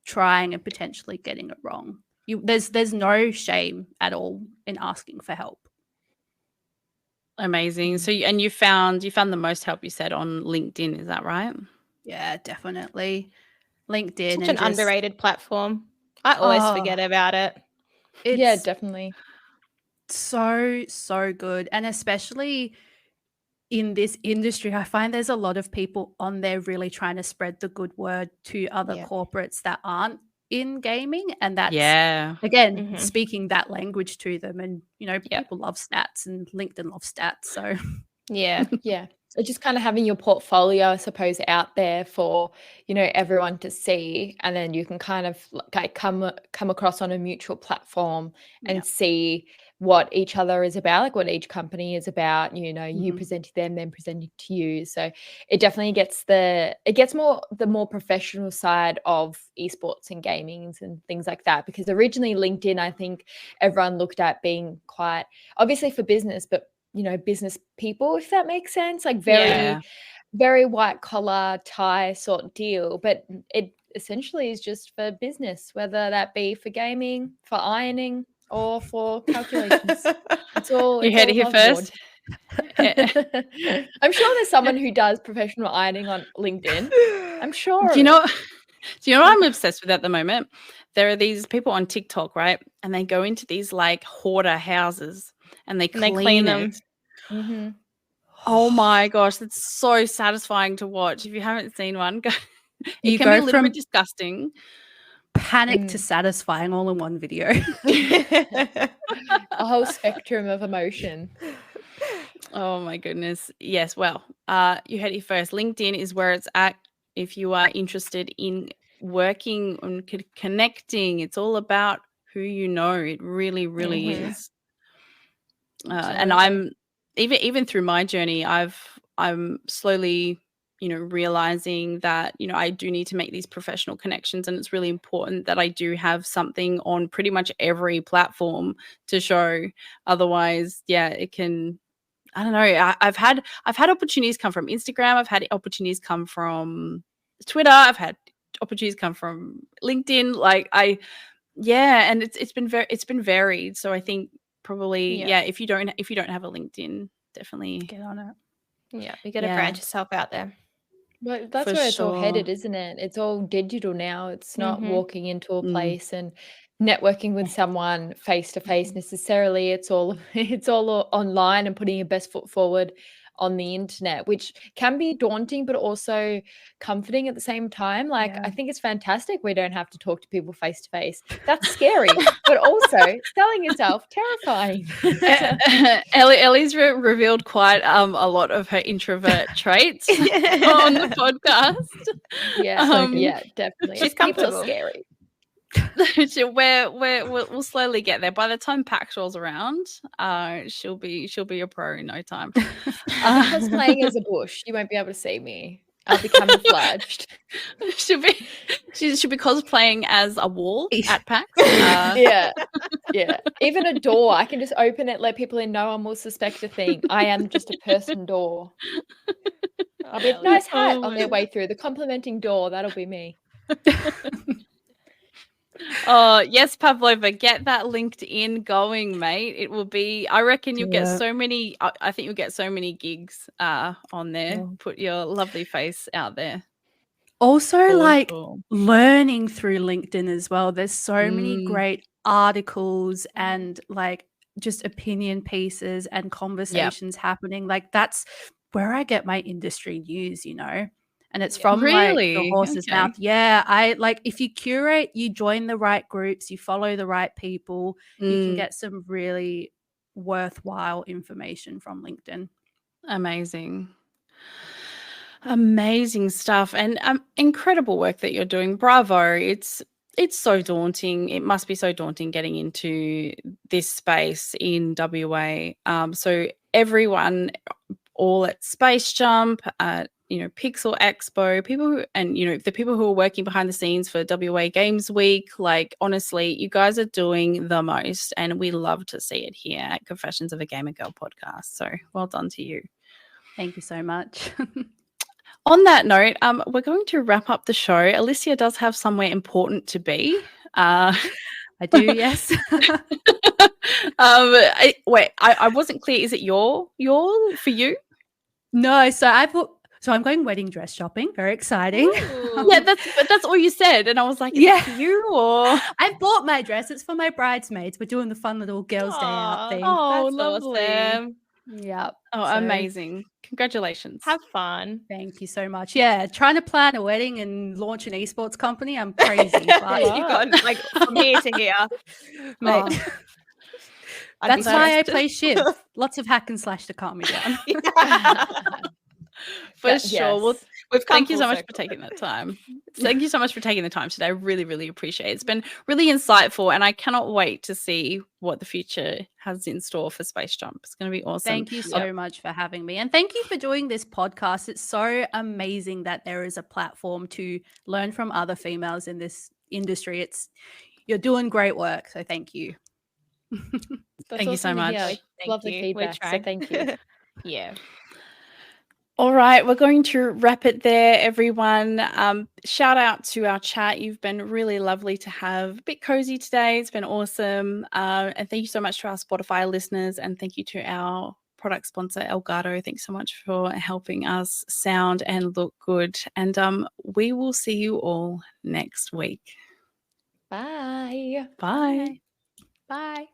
trying and potentially getting it wrong. There's no shame at all in asking for help. Amazing. So you found the most help, you said, on LinkedIn, is that right? Yeah, definitely. LinkedIn. Such an underrated platform. I always forget about it. Yeah, definitely. So good. And especially in this industry, I find there's a lot of people on there really trying to spread the good word to other corporates that aren't in gaming. And that's, again, speaking that language to them. And, people love stats and LinkedIn loves stats. So, yeah. So just kind of having your portfolio, I suppose, out there for, everyone to see, and then you can kind of like come across on a mutual platform and see what each other is about, like what each company is about, you presenting them, then presenting to you. So it definitely gets the more professional side of esports and gamings and things like that, because originally LinkedIn, I think everyone looked at being quite obviously for business, but business people, if that makes sense, like very white collar tie sort of deal, but it essentially is just for business, whether that be for gaming, for ironing, or for calculations. It's all you heard it here first. I'm sure there's someone who does professional ironing on LinkedIn. I'm sure. Do you know what I'm obsessed with at the moment? There are these people on TikTok, right? And they go into these like hoarder houses and they clean them. Mm-hmm. Oh my gosh, that's so satisfying to watch. If you haven't seen one, go. It can go be a little from bit disgusting. Panic to satisfying all in one video. A whole spectrum of emotion. Oh my goodness. Yes. Well, you heard it first. LinkedIn is where it's at if you are interested in working and connecting. It's all about who you know. It really, really is. And I'm even through my journey, I'm slowly, realizing that, I do need to make these professional connections, and it's really important that I do have something on pretty much every platform to show. Otherwise, it can, I don't know. I've had opportunities come from Instagram. I've had opportunities come from Twitter. I've had opportunities come from LinkedIn. And it's been varied. So I think probably if you don't have a LinkedIn, definitely get on it. Yeah, you got to branch yourself out there. Well, that's where it's all headed, isn't it? It's all digital now. It's not walking into a place and networking with someone face to face necessarily. It's all online and putting your best foot forward on the internet, which can be daunting but also comforting at the same time. Like, I think it's fantastic we don't have to talk to people face to face. That's scary, but also selling yourself, terrifying. Ellie's revealed quite a lot of her introvert traits on the podcast. Yeah, definitely. She's comfortable. People are scary. We'll slowly get there. By the time PAX rolls around, she'll be a pro in no time. I'll be cosplaying as a bush. You won't be able to see me. I'll be camouflaged. She'll be cosplaying as a wall at PAX. Yeah. Even a door. I can just open it, let people in. No one will suspect a thing. I am just a person door. I'll be a nice hat on their way through. The complimenting door. That'll be me. Oh, yes, Pavlova, get that LinkedIn going, mate. It will be, I reckon you'll get so many, I think you'll get so many gigs on there. Put your lovely face out there. Also, learning through LinkedIn as well. There's so many great articles and just opinion pieces and conversations happening. Like that's where I get my industry news, and it's from like the Really? horse's Okay. mouth. Yeah, I like if you curate, you join the right groups, you follow the right people, you can get some really worthwhile information from LinkedIn. Amazing. Amazing stuff, and incredible work that you're doing. Bravo. It's so daunting. It must be so daunting getting into this space in WA. So everyone, all at SPACEJUMP, at Pixel Expo, people who, and the people who are working behind the scenes for WA Games Week, like honestly, you guys are doing the most, and we love to see it here at Confessions of a Gamer Girl podcast. So well done to you. Thank you so much. On that note, we're going to wrap up the show. Alyssia does have somewhere important to be. I do, yes. I wasn't clear. Is it your for you? No, so I'm going wedding dress shopping. Very exciting. Yeah, that's all you said, and I was like, is it for you or? I bought my dress. It's for my bridesmaids. We're doing the fun little girls' day out thing. Oh, That's lovely. awesome. Yeah. Oh, amazing. Congratulations. Have fun. Thank you so much. Yeah, trying to plan a wedding and launch an esports company. I'm crazy. But You've gone like from here to here. mate, I'd be that's why I stressed. play Shiv. Lots of hack and slash to calm me down. For sure. Well, We've come thank you full so much circle. for taking that time. Thank you so much for taking the time today. I really, really appreciate it. It's been really insightful, and I cannot wait to see what the future has in store for SPACEJUMP. It's going to be awesome. Thank you so much for having me. And thank you for doing this podcast. It's so amazing that there is a platform to learn from other females in this industry. You're doing great work. So thank you. Thank you so much. Thank Lovely you. feedback. We So try. thank you. Yeah. All right, we're going to wrap it there, everyone. Shout out to our chat. You've been really lovely to have. A bit cozy today. It's been awesome. And thank you so much to our Spotify listeners. And thank you to our product sponsor, Elgato. Thanks so much for helping us sound and look good. And we will see you all next week. Bye. Bye. Bye.